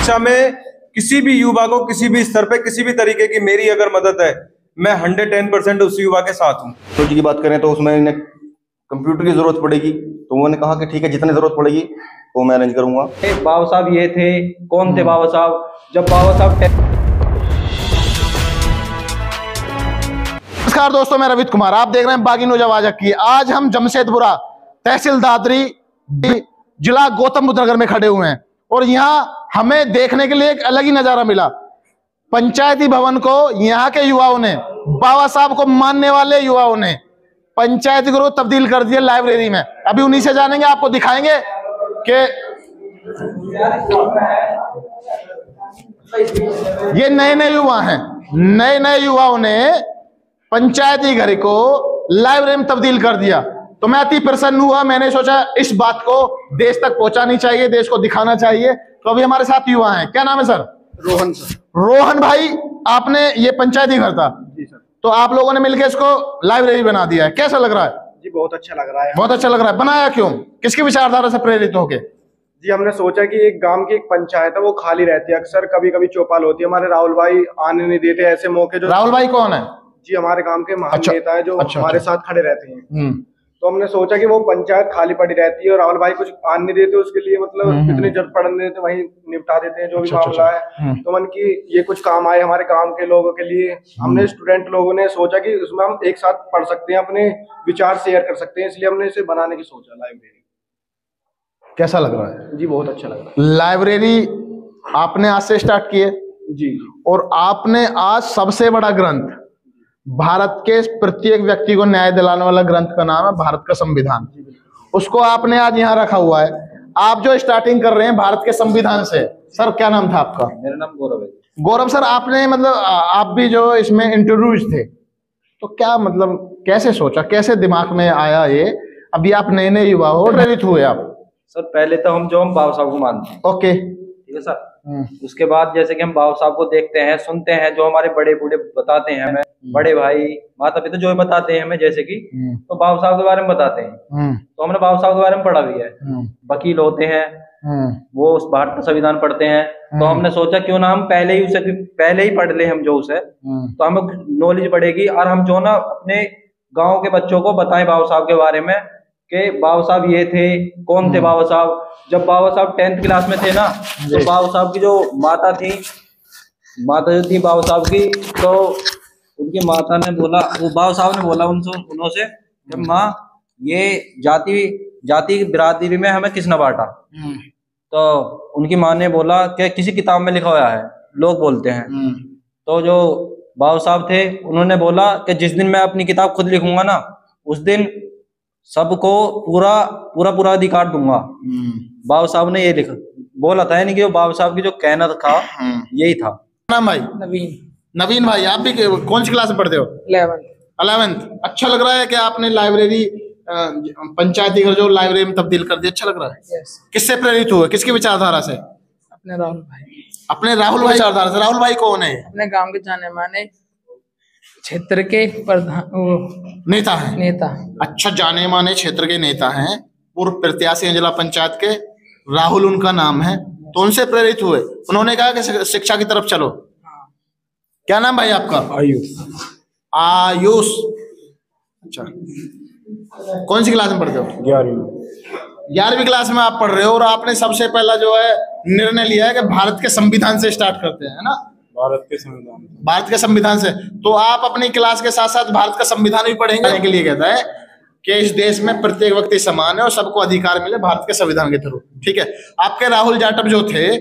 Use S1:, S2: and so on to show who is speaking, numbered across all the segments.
S1: शिक्षा में किसी भी युवा को किसी भी स्तर पे किसी भी तरीके की मेरी अगर मदद है, मैं 110% उस युवा के साथ हूँ।
S2: टेक्नोलॉजी की बात करें तो उसमें इन्हें कंप्यूटर की जरूरत पड़ेगी, तो उन्होंने कहा कि ठीक है जितनी जरूरत पड़ेगी वो मैं अरेंज करूंगा।
S3: बाबा साहब ये थे, कौन थे बाबा साहब? जब बाबा साहब
S4: नमस्कार दोस्तों, मैं रवित कुमार, आप देख रहे हैं बागी न्यूज़ आवाज की। आज हम जमशेदपुरा तहसील दादरी जिला गौतम बुद्ध नगर में खड़े हुए हैं और यहाँ हमें देखने के लिए एक अलग ही नजारा मिला। पंचायती भवन को यहाँ के युवाओं ने, बाबा साहब को मानने वाले युवाओं ने पंचायती को तब्दील कर दिया लाइब्रेरी में। अभी उन्हीं से जानेंगे, आपको दिखाएंगे कि ये नए नए युवा हैं। नए नए युवाओं ने पंचायती घर को लाइब्रेरी में तब्दील कर दिया, तो मैं अति प्रसन्न हुआ। मैंने सोचा इस बात को देश तक पहुंचानी चाहिए, देश को दिखाना चाहिए। तो अभी हमारे साथ युवा हैं। क्या नाम है सर?
S5: रोहन सर।
S4: रोहन भाई, आपने ये पंचायती घर था
S5: जी सर,
S4: तो आप लोगों ने मिलकर इसको लाइब्रेरी बना दिया है, कैसा लग रहा है?
S5: जी बहुत अच्छा लग रहा है।
S4: बहुत अच्छा लग रहा है। बनाया क्यों, किसकी विचारधारा से प्रेरित होके?
S5: जी हमने सोचा कि एक गांव की एक पंचायत है, वो खाली रहती है, अक्सर कभी कभी चौपाल होती है। हमारे राहुल भाई आने नहीं देते ऐसे मौके। जो
S4: राहुल भाई कौन है?
S5: जी हमारे गांव के महान नेता है जो हमारे साथ खड़े रहते हैं। तो हमने सोचा कि वो पंचायत खाली पड़ी रहती है और राहुल भाई कुछ आने नहीं देते, उसके लिए मतलब इतनी जरूरत पड़ने देते, वहीं निपटा देते हैं जो भी मामला है। तो मन की ये कुछ काम आए हमारे गांव के लोगों के लिए। हमने स्टूडेंट लोगों ने सोचा कि उसमें हम एक साथ पढ़ सकते हैं, अपने विचार शेयर कर सकते हैं, इसलिए हमने इसे बनाने की सोचा लाइब्रेरी।
S4: कैसा लग रहा है?
S5: जी बहुत अच्छा लग रहा है।
S4: लाइब्रेरी आपने आज से स्टार्ट किए
S5: जी,
S4: और आपने आज सबसे बड़ा ग्रंथ, भारत के प्रत्येक व्यक्ति को न्याय दिलाने वाला ग्रंथ का नाम है भारत का संविधान, उसको आपने आज यहाँ रखा हुआ है। आप जो स्टार्टिंग कर रहे हैं भारत के संविधान से, सर क्या नाम था आपका?
S3: मेरा नाम गौरव है।
S4: गौरव सर, आपने मतलब आप भी जो इसमें इंट्रोड्यूस थे, तो क्या मतलब कैसे सोचा, कैसे दिमाग में आया ये? अभी आप नए नए युवा हो, प्रेरित हुए आप?
S3: सर पहले तो हम बाबा साहब को मानते हैं।
S4: ओके,
S3: ठीक है सर। उसके बाद जैसे कि हम बाबा साहब को देखते हैं, सुनते हैं, जो हमारे बड़े बूढ़े बताते हैं हमें, बड़े भाई माता पिता जो बताते हैं हमें, जैसे कि तो बाबा साहब के बारे में बताते हैं। तो हमने बाबा साहब के बारे में पढ़ा भी है। वकील होते हैं, वो उस भारत का संविधान पढ़ते हैं। तो हमने सोचा क्यों ना हम पहले ही पढ़ ले हम जो उसे, तो हमें नॉलेज बढ़ेगी और हम जो ना अपने गाँव के बच्चों को बताएं बाबा साहब के बारे में कि बाबा साहब ये थे, कौन थे बाबा साहब। जब बाबा साहब 10th क्लास में थे ना, तो बाबा साहब की जो माता जो थी बाबा साहब की, तो उनकी माता ने बोला, वो बाबा साहब ने बोला उनसे कि माँ ये जाति बिरादरी में हमें किसने बांटा? तो उनकी माँ ने बोला कि किसी किताब में लिखा हुआ है, लोग बोलते हैं। तो जो बाबा साहब थे उन्होंने बोला कि जिस दिन मैं अपनी किताब खुद लिखूंगा ना, उस दिन सबको पूरा अधिकार दूंगा। बाबा साहब ने ये लिखा बोला था, यानी कि बाबा साहब की जो कहना था यही था।
S4: नाम भाई?
S6: नवीन
S4: भाई, आप भी कौन सी क्लास में पढ़ते हो? 11th। अच्छा लग रहा है कि आपने लाइब्रेरी, पंचायती घर जो लाइब्रेरी में तब्दील कर दिया, अच्छा लग रहा है?
S6: यस।
S4: किससे प्रेरित हुए, किसकी विचारधारा से?
S6: अपने राहुल भाई।
S4: अपने राहुल भाई विचारधारा से। राहुल भाई कौन है?
S6: अपने गांव के जाने माने क्षेत्र के प्रधान
S4: नेता है। अच्छा, जाने माने क्षेत्र के नेता हैं, पूर्व प्रत्याशी जिला पंचायत के, राहुल उनका नाम है। तो उनसे प्रेरित हुए, उन्होंने कहा कि शिक्षा की तरफ चलो। क्या नाम भाई आपका? आयुष। अच्छा, कौन सी क्लास में पढ़ते हो? 11वीं क्लास में आप पढ़ रहे हो, और आपने सबसे पहला जो है निर्णय लिया है कि भारत के संविधान से स्टार्ट करते हैं, है ना? भारत के संविधान से। तो आप अपनी क्लास के साथ साथ भारत का संविधान भी पढ़ेंगे के लिए कहता है कि इस देश में प्रत्येक व्यक्ति समान है और सबको अधिकार मिले भारत के संविधान के थ्रू। ठीक है। आपके राहुल जाटव जो थे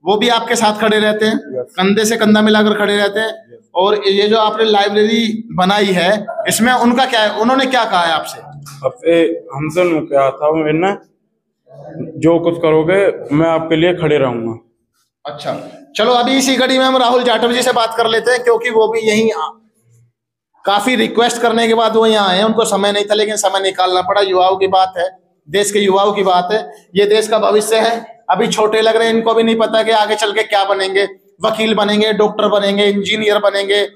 S4: वो भी आपके साथ खड़े रहते हैं, कंधे से कंधा मिलाकर खड़े रहते हैं। और ये जो आपने लाइब्रेरी बनाई है, इसमें उनका क्या है, उन्होंने क्या कहा है आपसे?
S7: हमसे उन्होंने कहा था, मैंने जो कुछ करोगे मैं आपके लिए खड़े रहूंगा।
S4: अच्छा, चलो अभी इसी घड़ी में हम राहुल जाटव जी से बात कर लेते हैं, क्योंकि वो भी यही काफी रिक्वेस्ट करने के बाद वो यहाँ आए हैं। उनको समय नहीं था, लेकिन समय निकालना पड़ा। युवाओं की बात है, देश के युवाओं की बात है, ये देश का भविष्य है। अभी छोटे लग रहे हैं, इनको भी नहीं पता कि आगे चल के क्या बनेंगे। वकील बनेंगे, डॉक्टर बनेंगे, इंजीनियर बनेंगे,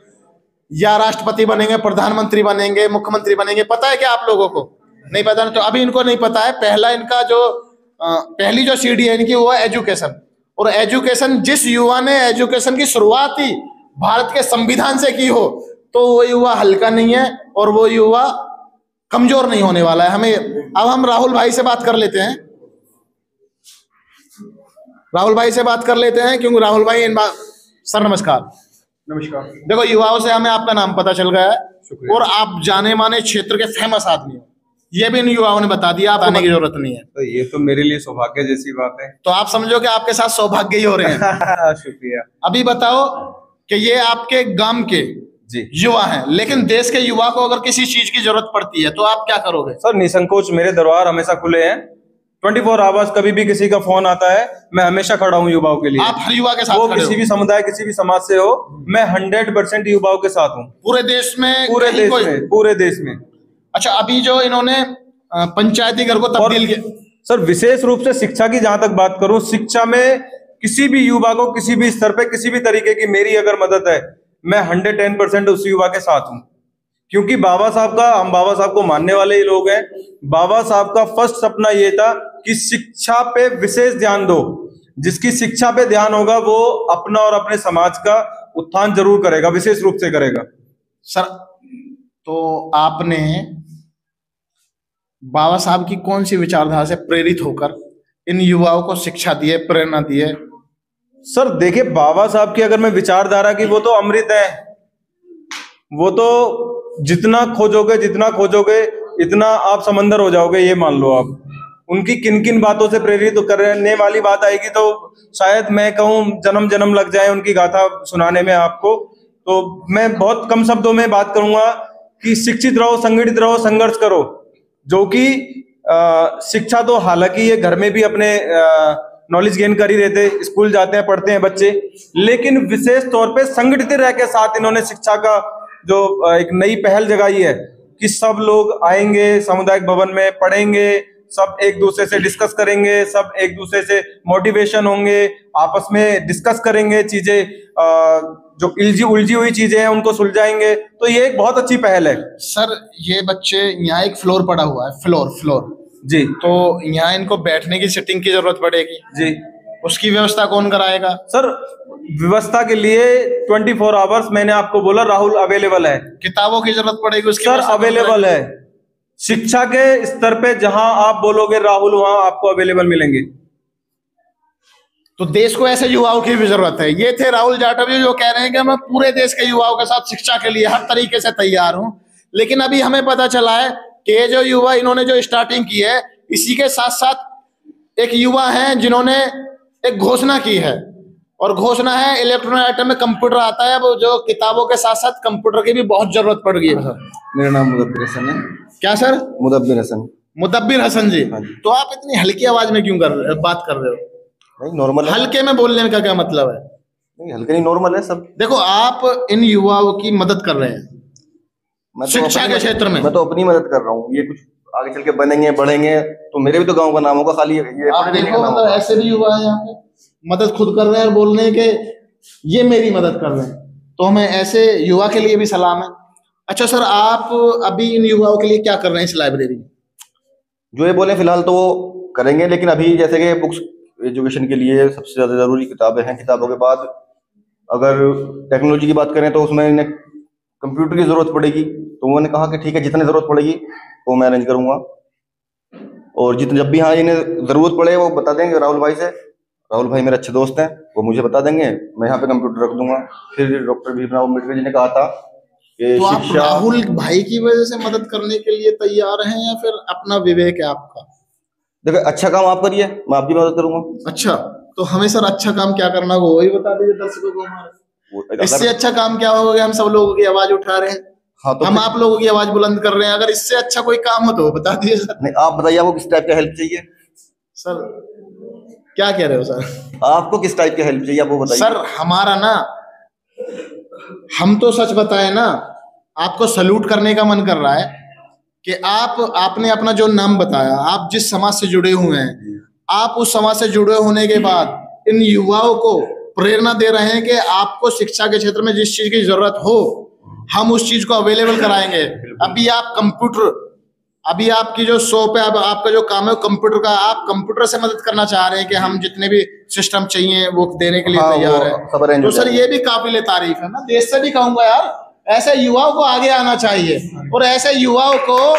S4: या राष्ट्रपति बनेंगे, प्रधानमंत्री बनेंगे, मुख्यमंत्री बनेंगे। पता है क्या आप लोगों को? नहीं पता। तो अभी इनको नहीं पता है। पहली जो सीढ़ी है इनकी वो है एजुकेशन। और एजुकेशन, जिस युवा ने एजुकेशन की शुरुआत ही भारत के संविधान से की हो, तो वो युवा हल्का नहीं है और वो युवा कमजोर नहीं होने वाला है। हमें अब हम राहुल भाई से बात कर लेते हैं, राहुल भाई से बात कर लेते हैं, क्योंकि राहुल भाई सर नमस्कार।
S5: नमस्कार।
S4: देखो, युवाओं से हमें आपका नाम पता चल गया है और आप जाने माने क्षेत्र के फेमस आदमी हो, ये भी इन युवाओं ने बता दिया, आप आने की जरूरत नहीं है।
S1: तो ये तो मेरे लिए सौभाग्य जैसी बात है।
S4: तो आप समझो कि आपके साथ सौभाग्य ही हो रहे हैं।
S1: शुक्रिया।
S4: अभी बताओ कि ये आपके गांव के
S1: जी
S4: युवा हैं, लेकिन देश के युवा को अगर किसी चीज की जरूरत पड़ती है तो आप क्या करोगे?
S1: सर निसंकोच मेरे दरबार हमेशा खुले हैं, 24 आवर्स, कभी भी किसी का फोन आता है मैं हमेशा खड़ा हूँ युवाओं के लिए।
S4: आप हर युवा के साथ
S1: वो
S4: खड़े
S1: किसी
S4: हो?
S1: भी समुदाय, किसी भी समाज से हो, मैं 100% युवाओं के साथ हूँ।
S4: पूरे देश में?
S1: पूरे देश में, पूरे देश में।
S4: अच्छा, अभी जो इन्होंने पंचायती घर को तब्दील किया
S1: सर, विशेष रूप से शिक्षा की जहां तक बात करूं, शिक्षा में किसी भी युवा को किसी भी स्तर पे किसी भी तरीके की मेरी अगर मदद है, मैं 110% उस युवा के साथ हूं। क्योंकि बाबा साहब का, हम बाबा साहब को मानने वाले ही लोग हैं। बाबा साहब का फर्स्ट सपना ये था कि शिक्षा पे विशेष ध्यान दो। जिसकी शिक्षा पे ध्यान होगा वो अपना और अपने समाज का उत्थान जरूर करेगा, विशेष रूप से करेगा।
S4: सर, तो आपने बाबा साहब की कौन सी विचारधारा से प्रेरित होकर इन युवाओं को शिक्षा दी है, प्रेरणा दी है?
S1: सर देखिए, बाबा साहब की अगर मैं विचारधारा की, वो तो अमृत है। वो तो जितना खोजोगे इतना आप समंदर हो जाओगे, ये मान लो आप। उनकी किन किन बातों से प्रेरित करने वाली बात आएगी तो शायद मैं कहूँ जन्म जन्म लग जाए उनकी गाथा सुनाने में आपको। तो मैं बहुत कम शब्दों में बात करूंगा कि शिक्षित रहो, संगठित रहो, संघर्ष करो। जो कि शिक्षा तो हालांकि ये घर में भी अपने नॉलेज गेन कर ही रहते, स्कूल जाते हैं, पढ़ते हैं बच्चे, लेकिन विशेष तौर पे संगठित रह के साथ इन्होंने शिक्षा का जो एक नई पहल जगाई है कि सब लोग आएंगे सामुदायिक भवन में, पढ़ेंगे, सब एक दूसरे से डिस्कस करेंगे, सब एक दूसरे से मोटिवेशन होंगे, आपस में डिस्कस करेंगे चीजें, जो उलझी हुई चीजें हैं उनको सुलझाएंगे। तो ये एक बहुत अच्छी पहल है।
S4: सर, ये बच्चे, यहाँ एक फ्लोर पड़ा हुआ है, फ्लोर
S1: जी,
S4: तो यहाँ इनको बैठने की सिटिंग की जरूरत पड़ेगी
S1: जी,
S4: उसकी व्यवस्था कौन कराएगा?
S1: सर व्यवस्था के लिए 24 आवर्स मैंने आपको बोला राहुल अवेलेबल है।
S4: किताबों की जरूरत पड़ेगी उसकी?
S1: सर अवेलेबल है, शिक्षा के स्तर पे जहां आप बोलोगे राहुल वहां आपको अवेलेबल मिलेंगे।
S4: तो देश को ऐसे युवाओं की भी जरूरत है। ये थे राहुल जाटव जो कह रहे हैं कि मैं पूरे देश के युवाओं के साथ शिक्षा के लिए हर तरीके से तैयार हूं। लेकिन अभी हमें पता चला है कि ये जो युवा, इन्होंने जो स्टार्टिंग की है, इसी के साथ साथ एक युवा हैं जिन्होंने एक घोषणा की है, और घोषणा है इलेक्ट्रॉनिक आइटम में कंप्यूटर आता है, वो जो किताबों के साथ साथ कंप्यूटर की भी बहुत जरूरत पड़ गई है।
S2: मेरा नाम मुदब्बिर हसन है।
S4: क्या सर?
S2: मुदब्बिर हसन।
S4: मुदब्बिर हसन जी। तो आप इतनी हल्की आवाज में क्यों बात कर रहे हो?
S2: नहीं, नॉर्मल है।
S4: हल्के में बोलने का क्या मतलब है?
S2: नहीं, हल्के नहीं, नॉर्मल है सब।
S4: देखो, आप इन युवाओं की मदद कर रहे हैं शिक्षा के क्षेत्र में।
S2: मैं तो अपनी मदद कर रहा हूँ। ये कुछ आगे चल के बनेंगे, बढ़ेंगे तो मेरे भी तो गांव का नाम होगा। खाली ये
S4: आप देखो, मतलब ऐसे भी युवा है यहाँ पे मदद खुद कर रहे हैं और बोल रहे हैं कि ये मेरी मदद कर रहे हैं, तो हमें ऐसे युवा के लिए भी सलाम है। अच्छा सर, आप अभी इन युवाओं के लिए क्या कर रहे हैं इस लाइब्रेरी में?
S2: जो ये बोले फिलहाल तो वो करेंगे, लेकिन अभी जैसे कि बुक्स एजुकेशन के लिए सबसे ज्यादा जरूरी किताबें हैं। किताबों के बाद अगर टेक्नोलॉजी की बात करें तो उसमें इन्हें कंप्यूटर की जरूरत पड़ेगी। तो उन्होंने कहा कि ठीक है, जितनी जरूरत पड़ेगी वो मैं अरेंज करूंगा, और जितने जब भी हाँ इन्हें जरूरत पड़े वो बता देंगे राहुल भाई से। राहुल भाई मेरे अच्छे दोस्त हैं, वो मुझे बता देंगे, मैं यहाँ पे कंप्यूटर रख दूंगा। फिर डॉक्टर भीमराव अम्बेडकर जी ने कहा था कि
S4: तो आप
S2: शिक्षा।
S4: राहुल भाई की वजह से मदद करने के लिए तैयार हैं या फिर अपना विवेक है आपका?
S2: देखो, अच्छा काम आप करिए, मैं आपकी मदद करूंगा।
S4: अच्छा, तो हमें सर अच्छा काम क्या करना होगा वही बता दीजिए दर्शकों को हमारे। इससे अच्छा काम क्या होगा? हम सब लोगों की आवाज उठा रहे हैं।
S2: हाँ, तो
S4: हम आप लोगों की आवाज बुलंद कर रहे हैं। अगर इससे अच्छा कोई काम हो तो बता दीजिए सर।
S2: नहीं, आप बताइए आपको किस टाइप का हेल्प चाहिए?
S4: सर क्या कह रहे हो सर?
S2: आपको किस टाइप की हेल्प चाहिए आप वो बताइए।
S4: सर हमारा ना, हम तो सच बताए ना, आपको सल्यूट करने का मन कर रहा है कि आपने अपना जो नाम बताया, आप जिस समाज से जुड़े हुए हैं, आप उस समाज से जुड़े होने के बाद इन युवाओं को प्रेरणा दे रहे हैं कि आपको शिक्षा के क्षेत्र में जिस चीज की जरूरत हो हम उस चीज को अवेलेबल कराएंगे। अभी आप कंप्यूटर अभी आपकी जो शॉप है, अब आपका जो काम है कंप्यूटर का, आप कंप्यूटर से मदद करना चाह रहे हैं कि हम जितने भी सिस्टम चाहिए वो देने के लिए तैयार है। तो सर ये भी काबिल तारीफ है। मैं देश से भी कहूंगा यार, ऐसे युवाओं को आगे आना चाहिए और ऐसे युवाओं को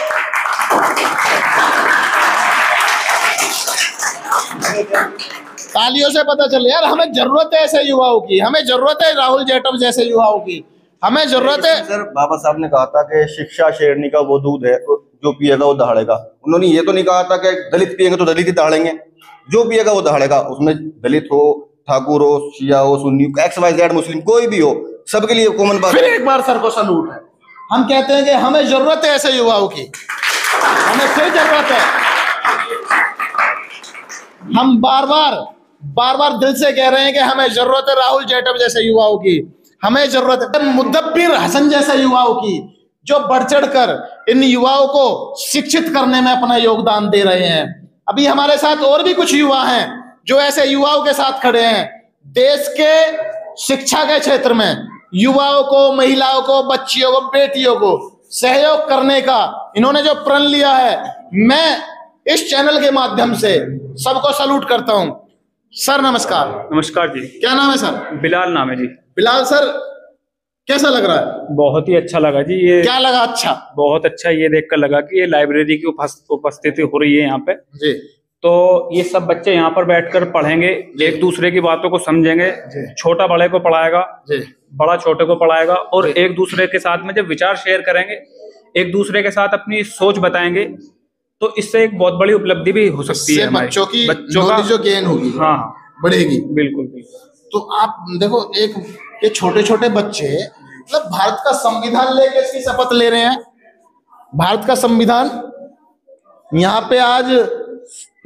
S4: तालियों से पता चले यार, हमें जरूरत है ऐसे युवाओं की, हमें जरूरत है राहुल जेठव जैसे युवाओं की, हमें जरूरत है।
S2: सर बाबा साहब ने कहा था कि शिक्षा शेरनी का वो दूध है, जो पिएगा वो दहाड़ेगा। उन्होंने ये तो नहीं कहा था कि दलित पिएंगे तो दलित ही दहाड़ेंगे, जो पिएगा वो दहाड़ेगा। उसमें दलित हो, ठाकुर हो, शिया हो, सुन्नी हो, XYZ मुस्लिम कोई भी हो, सबके लिए कॉमन बात।
S4: फिर एक बार सर को सलूट है। हम कहते हैं कि हमें जरूरत है ऐसे युवाओं की, हमें फिर जरूरत है। हम बार बार दिल से कह रहे हैं कि हमें जरूरत है राहुल जेठव जैसे युवाओं की, हमें जरूरत है मुदब्बिर हसन जैसे युवाओं की, जो बढ़ चढ़ कर इन युवाओं को शिक्षित करने में अपना योगदान दे रहे हैं। अभी हमारे साथ और भी कुछ युवा हैं जो ऐसे युवाओं के साथ खड़े हैं। देश के शिक्षा के क्षेत्र में युवाओं को, महिलाओं को, बच्चियों को, बेटियों को सहयोग करने का इन्होंने जो प्रण लिया है, मैं इस चैनल के माध्यम से सबको सलूट करता हूं। सर नमस्कार।
S8: नमस्कार जी।
S4: क्या नाम है सर?
S8: बिलाल नाम है जी।
S4: बिलाल सर, कैसा लग रहा है?
S8: बहुत ही अच्छा लगा जी। ये
S4: क्या लगा? अच्छा,
S8: बहुत अच्छा ये देखकर लगा कि ये लाइब्रेरी की उपस्थिति हो रही है यहाँ पे
S4: जी।
S8: तो ये सब बच्चे यहाँ पर बैठकर पढ़ेंगे, एक दूसरे की बातों को समझेंगे, छोटा बड़े को पढ़ाएगा, बड़ा छोटे को पढ़ाएगा, और एक दूसरे के साथ में जब विचार शेयर करेंगे, एक दूसरे के साथ अपनी सोच बताएंगे, तो इससे एक बहुत बड़ी उपलब्धि भी हो सकती है।
S4: बच्चों की नॉलेज जो गेन होगी,
S8: हाँ,
S4: बढ़ेगी।
S8: बिल्कुल बिल्कुल।
S4: तो आप देखो, एक ये छोटे छोटे बच्चे मतलब भारत का संविधान लेके इसकी शपथ ले रहे हैं। भारत का संविधान, यहाँ पे आज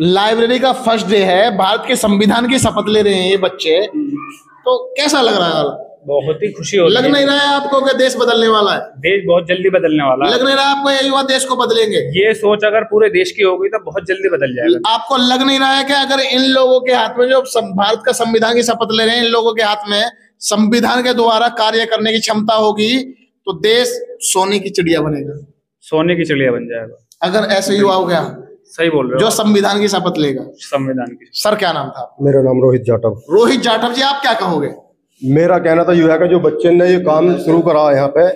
S4: लाइब्रेरी का फर्स्ट डे है, भारत के संविधान की शपथ ले रहे हैं ये बच्चे, तो कैसा लग रहा है?
S8: बहुत ही खुशी हो रही है।
S4: लग नहीं रहा है आपको कि देश बदलने वाला है?
S8: देश बहुत जल्दी बदलने वाला है।
S4: लग नहीं रहा है आपको ये युवा देश को बदलेंगे?
S8: ये सोच अगर पूरे देश की होगी तो बहुत जल्दी बदल जाएगा।
S4: आपको लग नहीं रहा है कि अगर इन लोगों के हाथ में, जो भारत का संविधान की शपथ ले रहे हैं, इन लोगों के हाथ में संविधान के द्वारा कार्य करने की क्षमता होगी तो देश सोने की चिड़िया बनेगा,
S8: सोने की चिड़िया बन जाएगा
S4: अगर ऐसे युवाओं के हाथ?
S8: सही बोल रहे हो।
S4: जो संविधान की शपथ लेगा।
S8: संविधान की।
S4: सर क्या नाम था?
S9: मेरा नाम रोहित जाटव।
S4: रोहित जाटव जी, आप क्या कहोगे?
S9: मेरा कहना तो यह है कि जो बच्चे ने ये काम शुरू करा है यहाँ पे,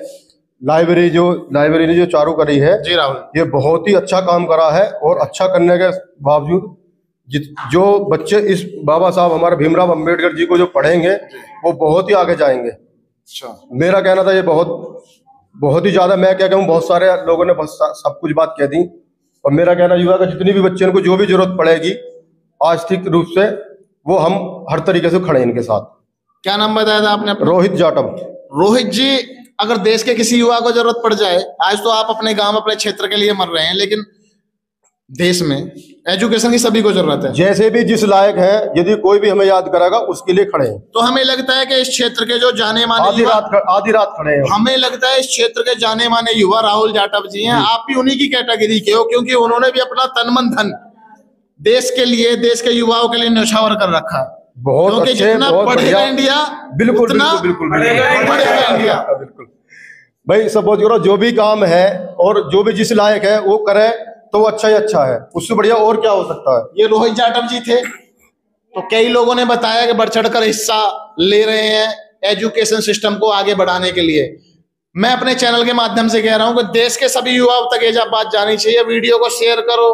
S9: लाइब्रेरी ने जो चालू करी है
S4: जी राहुल,
S9: ये बहुत ही अच्छा काम करा है। और अच्छा करने के बावजूद जो बच्चे इस बाबा साहब हमारे भीमराव अंबेडकर जी को जो पढ़ेंगे वो बहुत ही आगे जाएंगे।
S4: अच्छा,
S9: मेरा कहना था ये बहुत ही ज्यादा, मैं क्या कहूँ, बहुत सारे लोगों ने सब कुछ बात कह दी। और मेरा कहना युवा का जितनी भी बच्चे को जो भी जरूरत पड़ेगी आर्थिक रूप से, वो हम हर तरीके से खड़े हैं इनके साथ।
S4: क्या नाम बताया था आपने?
S9: रोहित जाटव।
S4: रोहित जी, अगर देश के किसी युवा को जरूरत पड़ जाए, आज तो आप अपने गांव, अपने क्षेत्र के लिए मर रहे हैं, लेकिन देश में एजुकेशन की सभी को जरूरत है।
S9: जैसे भी जिस लायक है, यदि कोई भी हमें याद करेगा उसके लिए खड़े हैं।
S4: तो हमें लगता है कि इस क्षेत्र के जो जाने माने
S9: आधी रात खड़े हैं।
S4: हमें लगता है इस क्षेत्र के जाने माने युवा राहुल जाटव जी हैं। आप भी उन्हीं की कैटेगरी के हो, क्योंकि उन्होंने भी अपना तन मन धन देश के लिए, देश के युवाओं के लिए न्यौछावर कर रखा है।
S9: बहुत अच्छे,
S4: जितना बढ़ेगा इंडिया,
S9: बिल्कुल
S4: बिल्कुल बढ़ेगा इंडिया।
S9: बिल्कुल भाई, सपोज करो जो भी काम है और जो भी जिस लायक है वो करे तो अच्छा ही अच्छा है, उससे बढ़िया और क्या हो सकता है।
S4: ये रोहित जाटव जी थे। तो कई लोगों ने बताया कि बढ़ चढ़कर हिस्सा ले रहे हैं एजुकेशन सिस्टम को आगे बढ़ाने के लिए। मैं अपने चैनल के माध्यम से कह रहा हूं कि देश के सभी युवाओं तक ये बात जानी चाहिए। वीडियो को शेयर करो,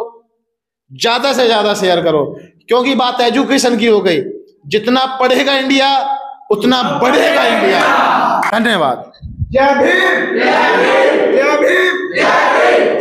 S4: ज्यादा से ज्यादा शेयर करो, क्योंकि बात एजुकेशन की हो गई। जितना पढ़ेगा इंडिया उतना बढ़ेगा इंडिया। धन्यवाद।
S5: जय भीम, जय भीम, जय भीम, जय भीम।